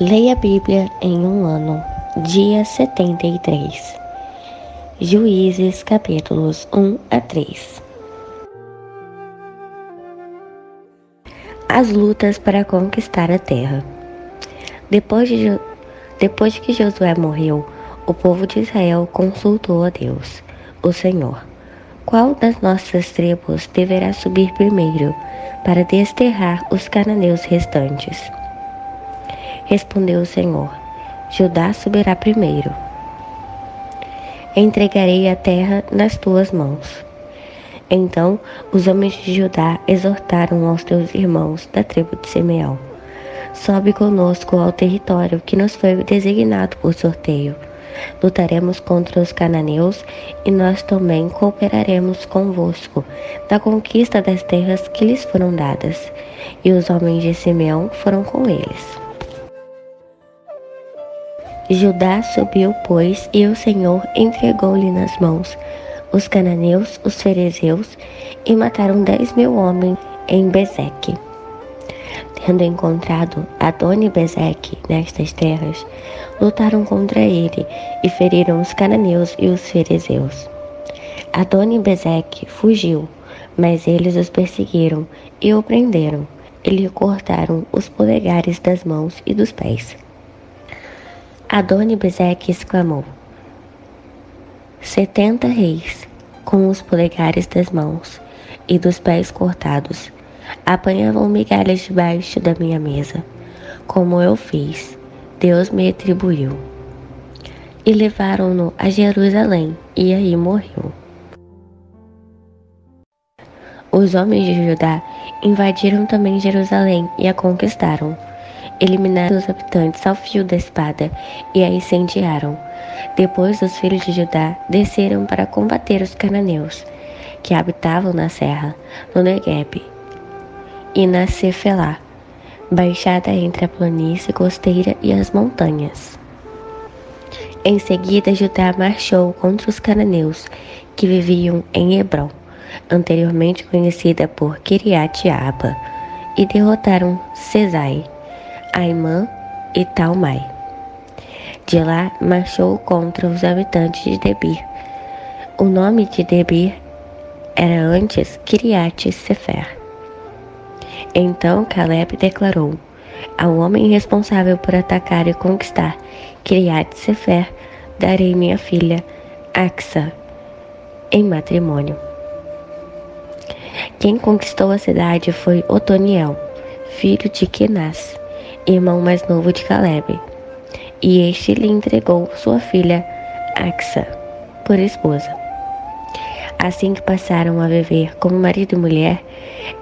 Leia a Bíblia em um ano, dia 73. Juízes, capítulos 1 a 3. As lutas para conquistar a terra. Depois que Josué morreu, o povo de Israel consultou a Deus, o Senhor. Qual das nossas tribos deverá subir primeiro para desterrar os cananeus restantes? Respondeu o Senhor: Judá subirá primeiro. Entregarei a terra nas tuas mãos. Então os homens de Judá exortaram aos teus irmãos da tribo de Simeão: Sobe conosco ao território que nos foi designado por sorteio. Lutaremos contra os cananeus e nós também cooperaremos convosco na conquista das terras que lhes foram dadas. E os homens de Simeão foram com eles. Judá subiu, pois, e o Senhor entregou-lhe nas mãos os cananeus, os ferezeus, e mataram 10.000 homens em Bezeque. Tendo encontrado Adoni e Bezeque nestas terras, lutaram contra ele e feriram os cananeus e os ferezeus. Adoni e Bezeque fugiu, mas eles os perseguiram e o prenderam, e lhe cortaram os polegares das mãos e dos pés. Adoni-Bezeque exclamou: 70 reis, com os polegares das mãos e dos pés cortados, apanhavam migalhas debaixo da minha mesa. Como eu fiz, Deus me atribuiu. E levaram-no a Jerusalém, e aí morreu. Os homens de Judá invadiram também Jerusalém e a conquistaram. Eliminaram os habitantes ao fio da espada e a incendiaram. Depois os filhos de Judá desceram para combater os cananeus, que habitavam na serra, no Neguebe e na Cefelá, baixada entre a planície costeira e as montanhas. Em seguida Judá marchou contra os cananeus, que viviam em Hebrom, anteriormente conhecida por Quiriate-Arba, e derrotaram Sesai, Aimã e Talmai. De lá marchou contra os habitantes de Debir. O nome de Debir era antes Quiriate-Sefer. Então Caleb declarou: Ao homem responsável por atacar e conquistar Quiriate-Sefer, darei minha filha Axa em matrimônio. Quem conquistou a cidade foi Otoniel, filho de Kenaz, irmão mais novo de Caleb, e este lhe entregou sua filha Axa por esposa. Assim que passaram a viver como marido e mulher,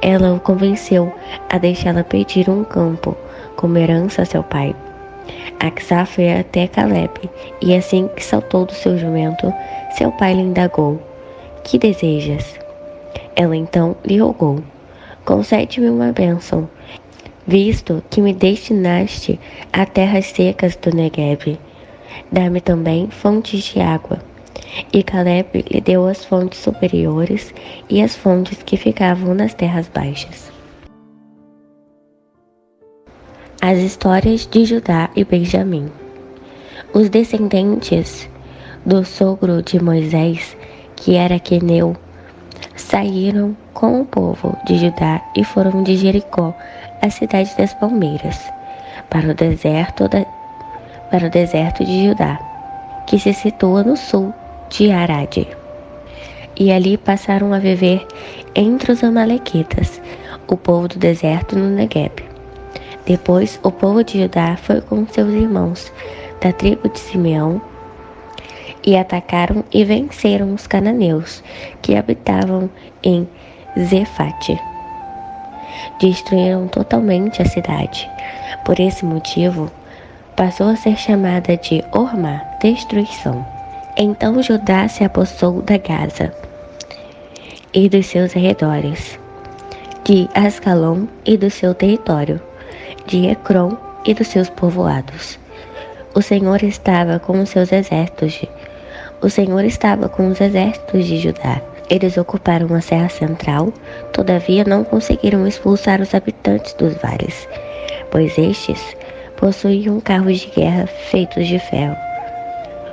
ela o convenceu a deixá-la pedir um campo como herança a seu pai. Axa foi até Caleb, e assim que saltou do seu jumento, seu pai lhe indagou: Que desejas? Ela então lhe rogou: Concede-me uma bênção, visto que me destinaste a terras secas do Neguebe. Dá-me também fontes de água. E Caleb lhe deu as fontes superiores e as fontes que ficavam nas terras baixas. As histórias de Judá e Benjamim. Os descendentes do sogro de Moisés, que era queneu, saíram com o povo de Judá e foram de Jericó, a cidade das palmeiras, para o deserto de Judá, que se situa no sul de Arade. E ali passaram a viver entre os amalequitas, o povo do deserto no Neguebe. Depois o povo de Judá foi com seus irmãos da tribo de Simeão e atacaram e venceram os cananeus que habitavam em Zefate. Destruíram totalmente a cidade. Por esse motivo, passou a ser chamada de Ormá, destruição. Então Judá se apossou da Gaza e dos seus arredores, de Ascalon e do seu território, de Ecrom e dos seus povoados. O Senhor estava com os exércitos de Judá. Eles ocuparam a Serra Central, todavia não conseguiram expulsar os habitantes dos vales, pois estes possuíam carros de guerra feitos de ferro.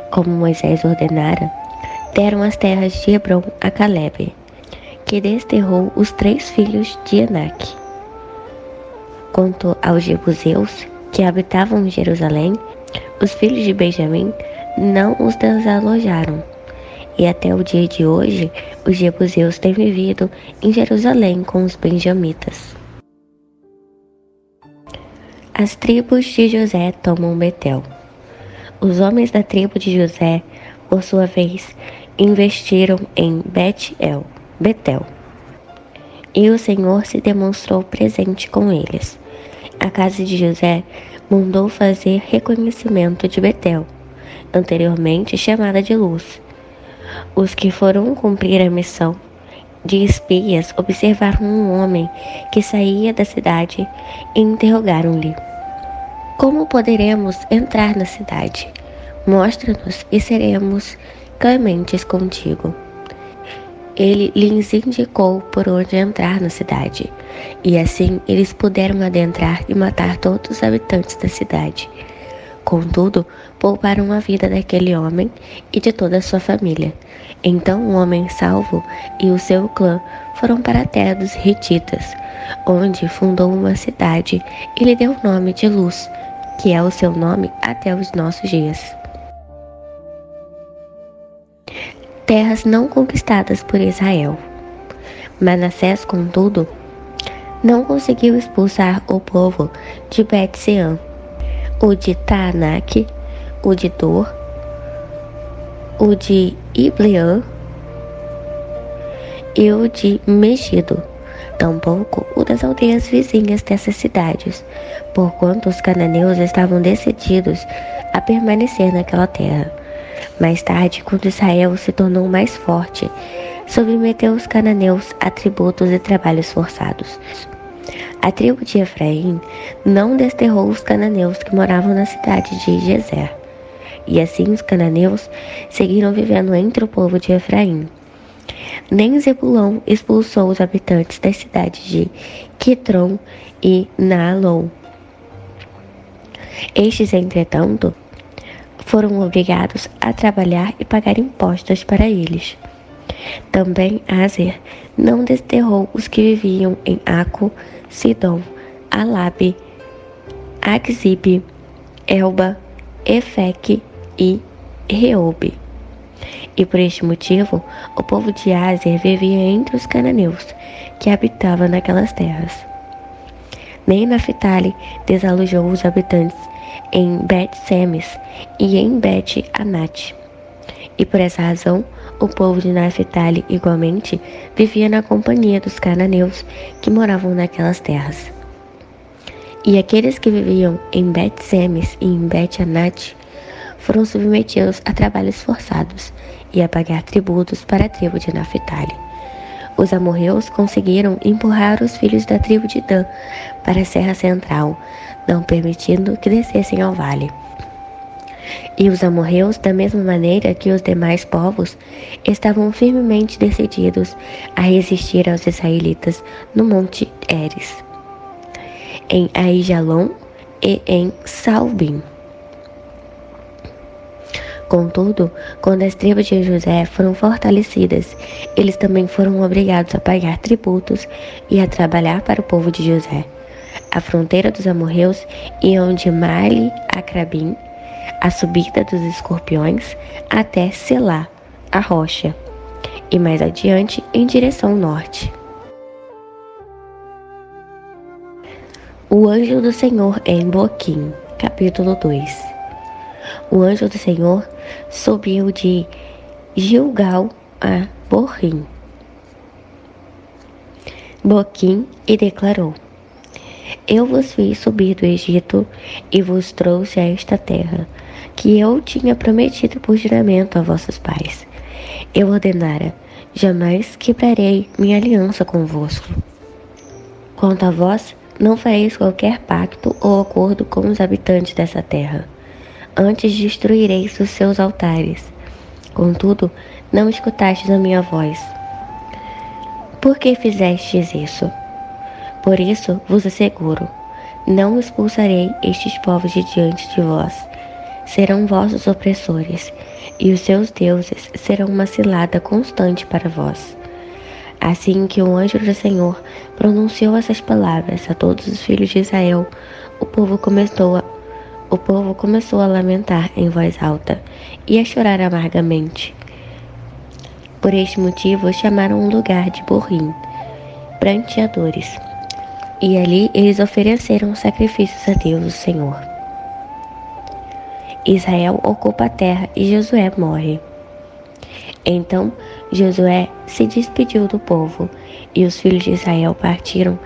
Como Moisés ordenara, deram as terras de Hebrom a Calebe, que desterrou os 3 filhos de Enaque. Quanto aos jebuseus, que habitavam em Jerusalém, os filhos de Benjamim não os desalojaram. E até o dia de hoje, os jebuseus têm vivido em Jerusalém com os benjamitas. As tribos de José tomam Betel. Os homens da tribo de José, por sua vez, investiram em Betel. E o Senhor se demonstrou presente com eles. A casa de José mandou fazer reconhecimento de Betel, anteriormente chamada de Luz. Os que foram cumprir a missão de espias observaram um homem que saía da cidade e interrogaram-lhe: como poderemos entrar na cidade? Mostra-nos e seremos clementes contigo. Ele lhes indicou por onde entrar na cidade, e assim eles puderam adentrar e matar todos os habitantes da cidade. Contudo, pouparam a vida daquele homem e de toda a sua família. Então o homem salvo e o seu clã foram para a terra dos Hititas, onde fundou uma cidade e lhe deu o nome de Luz, que é o seu nome até os nossos dias. Terras não conquistadas por Israel. Manassés, contudo, não conseguiu expulsar o povo de Bet-Sean, o de Taanaque, o de Dor, o de Ibleã e o de Megido, tampouco o das aldeias vizinhas dessas cidades, porquanto os cananeus estavam decididos a permanecer naquela terra. Mais tarde, quando Israel se tornou mais forte, submeteu os cananeus a tributos e trabalhos forçados. A tribo de Efraim não desterrou os cananeus que moravam na cidade de Gezer, e assim os cananeus seguiram vivendo entre o povo de Efraim. Nem Zebulão expulsou os habitantes das cidades de Quitron e Naalon. Estes, entretanto, foram obrigados a trabalhar e pagar impostos para eles. Também Azer não desterrou os que viviam em Aco, Sidom, Alabe, Aczib, Elba, Efeque e Reobe. E por este motivo, o povo de Azer vivia entre os cananeus, que habitavam naquelas terras. Nem Naphtali desalojou os habitantes em Bet-Semes e em Bet-Anate. E por essa razão, o povo de Naphtali igualmente vivia na companhia dos cananeus que moravam naquelas terras. E aqueles que viviam em Bet-Semes e em Bet-Anate foram submetidos a trabalhos forçados e a pagar tributos para a tribo de Naphtali. Os amorreus conseguiram empurrar os filhos da tribo de Dan para a serra central, não permitindo que descessem ao vale. E os amorreus, da mesma maneira que os demais povos, estavam firmemente decididos a resistir aos israelitas no Monte Heres, em Aijalon e em Saalbim. Contudo, quando as tribos de José foram fortalecidas, eles também foram obrigados a pagar tributos e a trabalhar para o povo de José. A fronteira dos amorreus iam de Male a Acrabim, a subida dos escorpiões, até Selá, a rocha, e mais adiante em direção norte. O anjo do Senhor em Boquim, capítulo 2. O anjo do Senhor subiu de Gilgal a Boquim e declarou: Eu vos fiz subir do Egito e vos trouxe a esta terra, que eu tinha prometido por juramento a vossos pais. Eu ordenara: jamais quebrarei minha aliança convosco. Quanto a vós, não fareis qualquer pacto ou acordo com os habitantes dessa terra. Antes destruireis os seus altares. Contudo, não escutastes a minha voz. Por que fizestes isso? Por isso vos asseguro, Não expulsarei estes povos de diante de vós. Serão vossos opressores, e os seus deuses serão uma cilada constante para vós. Assim que o anjo do Senhor pronunciou essas palavras a todos os filhos de Israel, o povo começou a lamentar em voz alta e a chorar amargamente. Por este motivo chamaram o lugar de Borim, pranteadores, e ali eles ofereceram sacrifícios a Deus, o Senhor. Israel ocupa a terra e Josué morre. Então Josué se despediu do povo, e os filhos de Israel partiram,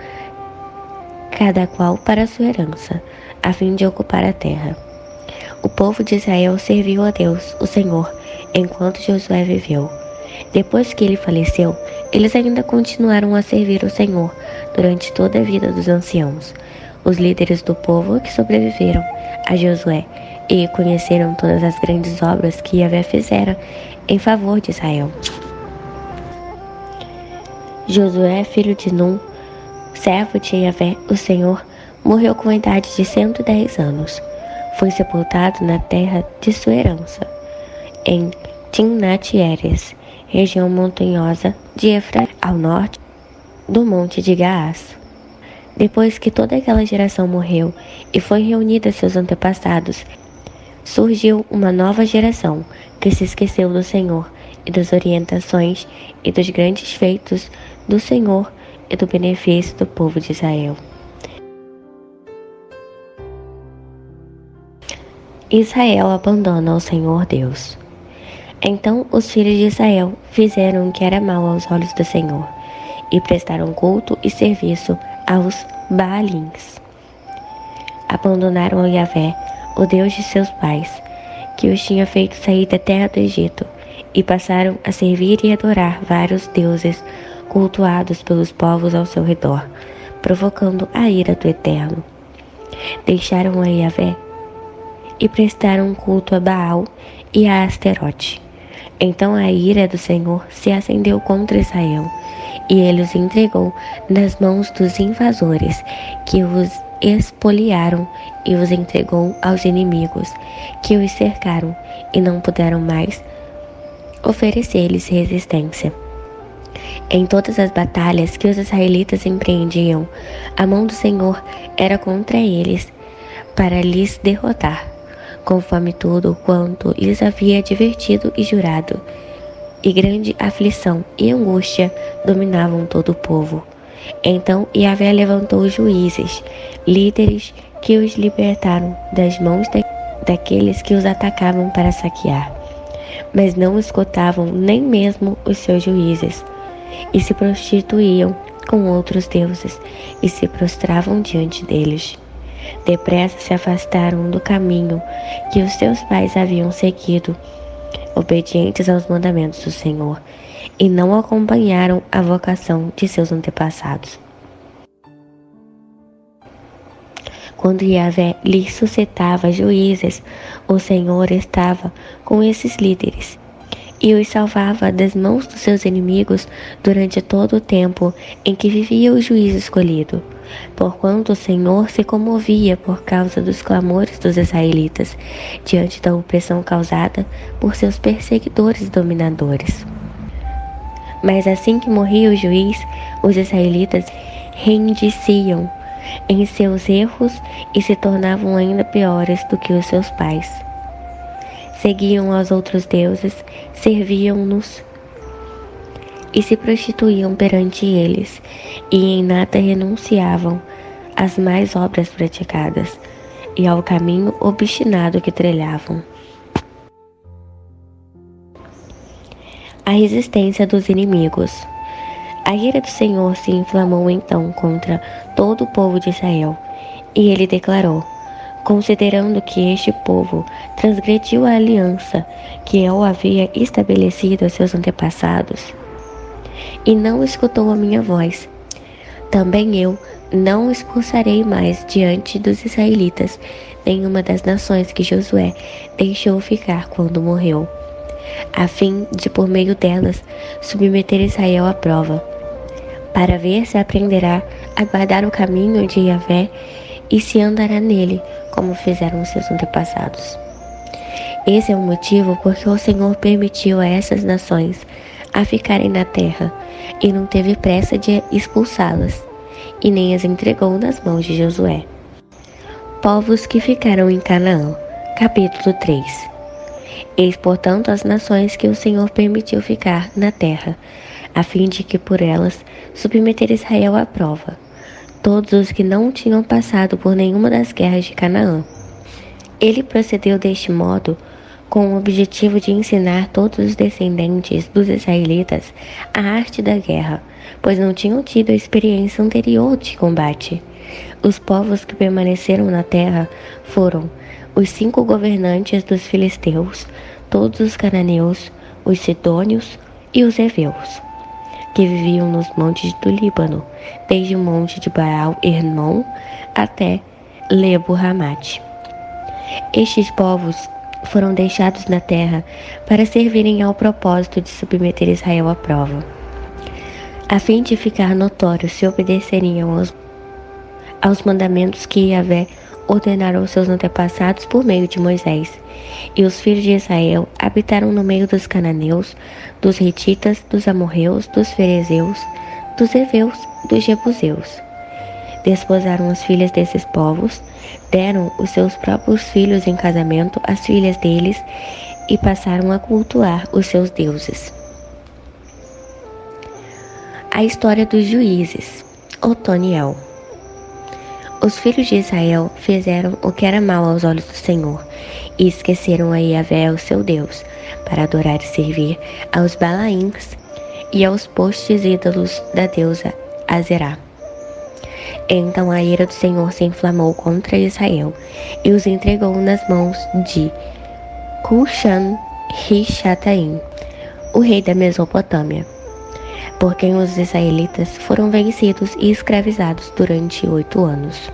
cada qual para sua herança, a fim de ocupar a terra. O povo de Israel serviu a Deus, o Senhor, enquanto Josué viveu. Depois que ele faleceu, eles ainda continuaram a servir o Senhor durante toda a vida dos anciãos, os líderes do povo que sobreviveram a Josué e conheceram todas as grandes obras que Yahvé fizera em favor de Israel. Josué, filho de Num, servo de Yahvé, o Senhor, morreu com a idade de 110 anos. Foi sepultado na terra de sua herança, em Timnat-Heres, região montanhosa de Efraim, ao norte do monte de Gaás. Depois que toda aquela geração morreu e foi reunida seus antepassados, surgiu uma nova geração que se esqueceu do Senhor e das orientações e dos grandes feitos do Senhor e do benefício do povo de Israel. Israel abandona o Senhor Deus. Então os filhos de Israel fizeram o que era mal aos olhos do Senhor, e prestaram culto e serviço aos Baalins. Abandonaram a Yahvé, o Deus de seus pais, que os tinha feito sair da terra do Egito, e passaram a servir e adorar vários deuses cultuados pelos povos ao seu redor, provocando a ira do Eterno. Deixaram a Yahvé e prestaram culto a Baal e a Asterote. Então a ira do Senhor se acendeu contra Israel, e ele os entregou nas mãos dos invasores, que os expoliaram, e os entregou aos inimigos, que os cercaram, e não puderam mais oferecer-lhes resistência. Em todas as batalhas que os israelitas empreendiam, a mão do Senhor era contra eles, para lhes derrotar, conforme tudo quanto lhes havia advertido e jurado. E grande aflição e angústia dominavam todo o povo. Então Yahvé levantou juízes, líderes que os libertaram das mãos daqueles que os atacavam para saquear. Mas não escutavam nem mesmo os seus juízes, e se prostituíam com outros deuses, e se prostravam diante deles. Depressa se afastaram do caminho que os seus pais haviam seguido, obedientes aos mandamentos do Senhor, e não acompanharam a vocação de seus antepassados. Quando Yahvé lhes suscitava juízes, o Senhor estava com esses líderes e os salvava das mãos dos seus inimigos durante todo o tempo em que vivia o juiz escolhido, porquanto o Senhor se comovia por causa dos clamores dos israelitas, diante da opressão causada por seus perseguidores e dominadores. Mas assim que morria o juiz, os israelitas reindiciam em seus erros e se tornavam ainda piores do que os seus pais. Seguiam aos outros deuses, serviam-nos e se prostituíam perante eles, e em nada renunciavam às más obras praticadas e ao caminho obstinado que trilhavam. A resistência dos inimigos. A ira do Senhor se inflamou então contra todo o povo de Israel, e ele declarou: considerando que este povo transgrediu a aliança que eu havia estabelecido a seus antepassados, e não escutou a minha voz, também eu não expulsarei mais diante dos israelitas nenhuma das nações que Josué deixou ficar quando morreu, a fim de por meio delas submeter Israel à prova, para ver se aprenderá a guardar o caminho de Yahvé e se andará nele, como fizeram seus antepassados. Esse é o motivo porque o Senhor permitiu a essas nações a ficarem na terra, e não teve pressa de expulsá-las, e nem as entregou nas mãos de Josué. Povos que ficaram em Canaã. Capítulo 3. Eis, portanto, as nações que o Senhor permitiu ficar na terra, a fim de que por elas submeter Israel à prova, todos os que não tinham passado por nenhuma das guerras de Canaã. Ele procedeu deste modo com o objetivo de ensinar todos os descendentes dos israelitas a arte da guerra, pois não tinham tido a experiência anterior de combate. Os povos que permaneceram na terra foram os 5 governantes dos filisteus, todos os cananeus, os sidônios e os heveus, que viviam nos montes do Líbano, desde o monte de Baal-Hermon até Lebo-Hamate. Estes povos foram deixados na terra para servirem ao propósito de submeter Israel à prova, a fim de ficar notório se obedeceriam aos mandamentos que Yahvé ordenaram aos seus antepassados por meio de Moisés. E os filhos de Israel habitaram no meio dos cananeus, dos hititas, dos amorreus, dos ferezeus, dos heveus, dos jebuseus. Desposaram as filhas desses povos, deram os seus próprios filhos em casamento às filhas deles e passaram a cultuar os seus deuses. A história dos juízes. Otoniel. Os filhos de Israel fizeram o que era mal aos olhos do Senhor e esqueceram a Yahvé, o seu Deus, para adorar e servir aos Balaíns e aos postes ídolos da deusa Azerá. Então a ira do Senhor se inflamou contra Israel e os entregou nas mãos de Cushan-Rishathaim, o rei da Mesopotâmia, por quem os israelitas foram vencidos e escravizados durante 8 anos.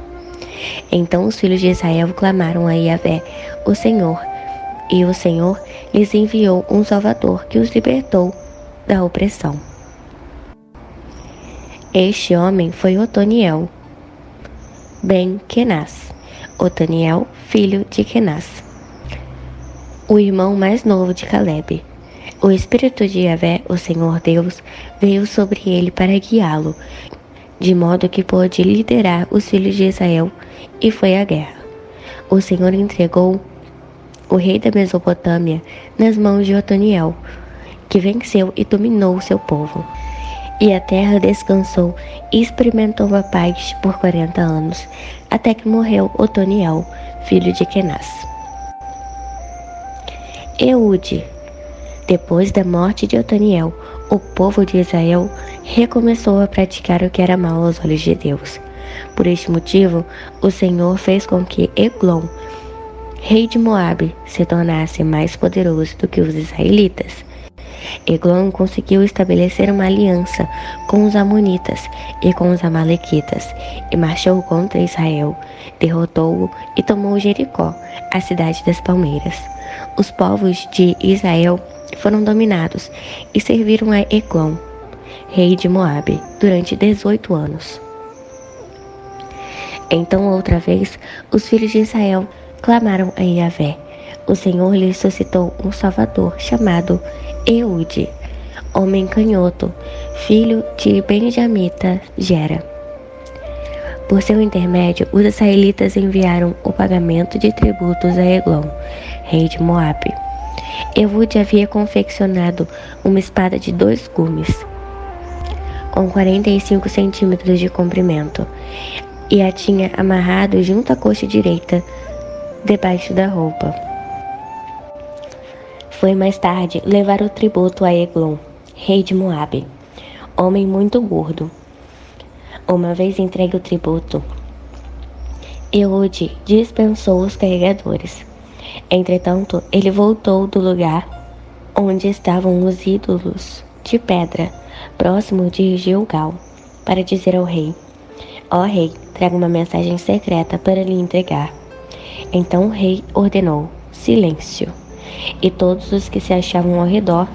Então os filhos de Israel clamaram a Yahvé, o Senhor, e o Senhor lhes enviou um Salvador que os libertou da opressão. Este homem foi Otoniel ben Kenaz, Otoniel, filho de Kenaz, o irmão mais novo de Calebe. O Espírito de Yahvé, o Senhor Deus, veio sobre ele para guiá-lo, de modo que pôde liderar os filhos de Israel e foi à guerra. O Senhor entregou o rei da Mesopotâmia nas mãos de Otoniel, que venceu e dominou seu povo. E a terra descansou e experimentou a paz por 40 anos, até que morreu Otoniel, filho de Kenaz. Eude. Depois da morte de Otoniel, o povo de Israel recomeçou a praticar o que era mal aos olhos de Deus. Por este motivo, o Senhor fez com que Eglon, rei de Moabe, se tornasse mais poderoso do que os israelitas. Eglon conseguiu estabelecer uma aliança com os amonitas e com os amalequitas e marchou contra Israel, derrotou-o e tomou Jericó, a cidade das palmeiras. Os povos de Israel foram dominados e serviram a Eglon, rei de Moabe, durante 18 anos. Então, outra vez, os filhos de Israel clamaram a Yahvé. O Senhor lhes suscitou um Salvador chamado Eude, homem canhoto, filho de Benjamita Gera. Por seu intermédio, os israelitas enviaram o pagamento de tributos a Eglon, rei de Moabe. Eude havia confeccionado uma espada de 2 gumes, com 45 centímetros de comprimento, e a tinha amarrado junto à coxa direita, debaixo da roupa. Foi mais tarde levar o tributo a Eglon, rei de Moabe, homem muito gordo. Uma vez entregue o tributo, Eude dispensou os carregadores. Entretanto, ele voltou do lugar onde estavam os ídolos de pedra, próximo de Gilgal, para dizer ao rei: Ó rei, traga uma mensagem secreta para lhe entregar. Então o rei ordenou: silêncio. E todos os que se achavam ao redor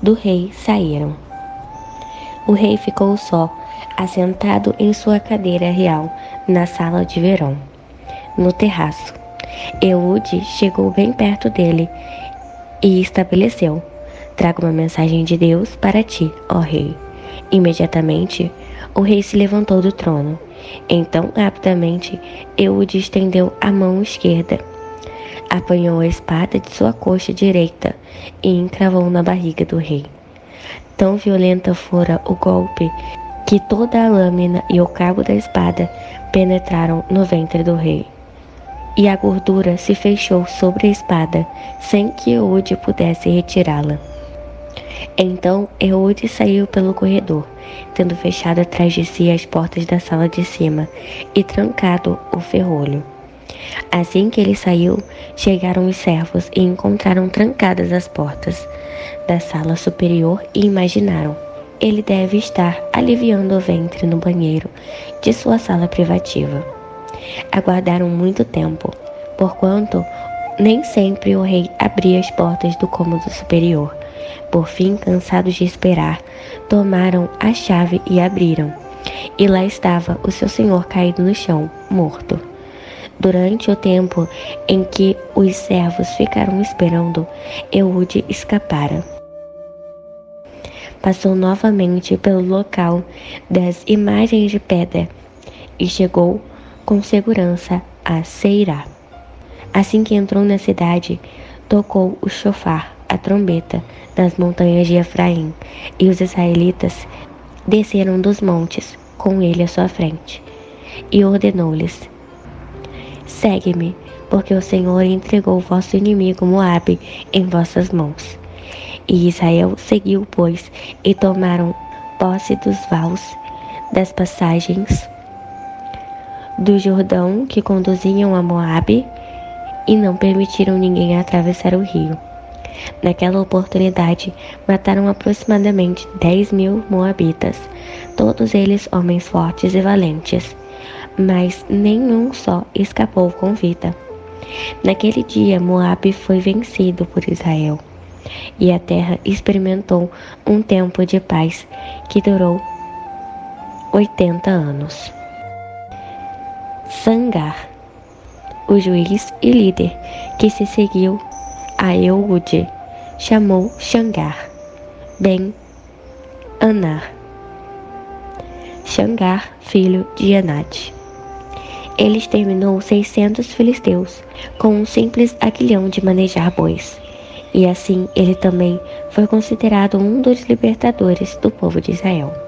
do rei saíram. O rei ficou só, assentado em sua cadeira real na sala de verão, no terraço. Eude chegou bem perto dele e estabeleceu: trago uma mensagem de Deus para ti, ó rei. Imediatamente, o rei se levantou do trono. Então, rapidamente, Eude estendeu a mão esquerda, apanhou a espada de sua coxa direita e encravou na barriga do rei. Tão violenta fora o golpe que toda a lâmina e o cabo da espada penetraram no ventre do rei. E a gordura se fechou sobre a espada, sem que Eude pudesse retirá-la. Então Eude saiu pelo corredor, tendo fechado atrás de si as portas da sala de cima e trancado o ferrolho. Assim que ele saiu, chegaram os servos e encontraram trancadas as portas da sala superior e imaginaram: ele deve estar aliviando o ventre no banheiro de sua sala privativa. Aguardaram muito tempo, porquanto nem sempre o rei abria as portas do cômodo superior. Por fim, cansados de esperar, tomaram a chave e abriram. E lá estava o seu senhor caído no chão, morto. Durante o tempo em que os servos ficaram esperando, Eude escapara. Passou novamente pelo local das imagens de pedra e chegou com segurança a Seirá. Assim que entrou na cidade, tocou o chofar, a trombeta, nas montanhas de Efraim, e os israelitas desceram dos montes com ele à sua frente. E ordenou-lhes: segue-me, porque o Senhor entregou o vosso inimigo Moabe em vossas mãos. E Israel seguiu, pois, e tomaram posse dos vales, das passagens do Jordão que conduziam a Moabe, e não permitiram ninguém atravessar o rio. Naquela oportunidade, mataram aproximadamente 10.000 moabitas, todos eles homens fortes e valentes, mas nenhum só escapou com vida. Naquele dia, Moabe foi vencido por Israel, e a terra experimentou um tempo de paz que durou 80 anos. Sangar, o juiz e líder que se seguiu a Eude, chamou Xangar ben Anar, Xangar, filho de Anate. Ele exterminou 600 filisteus com um simples aguilhão de manejar bois, e assim ele também foi considerado um dos libertadores do povo de Israel.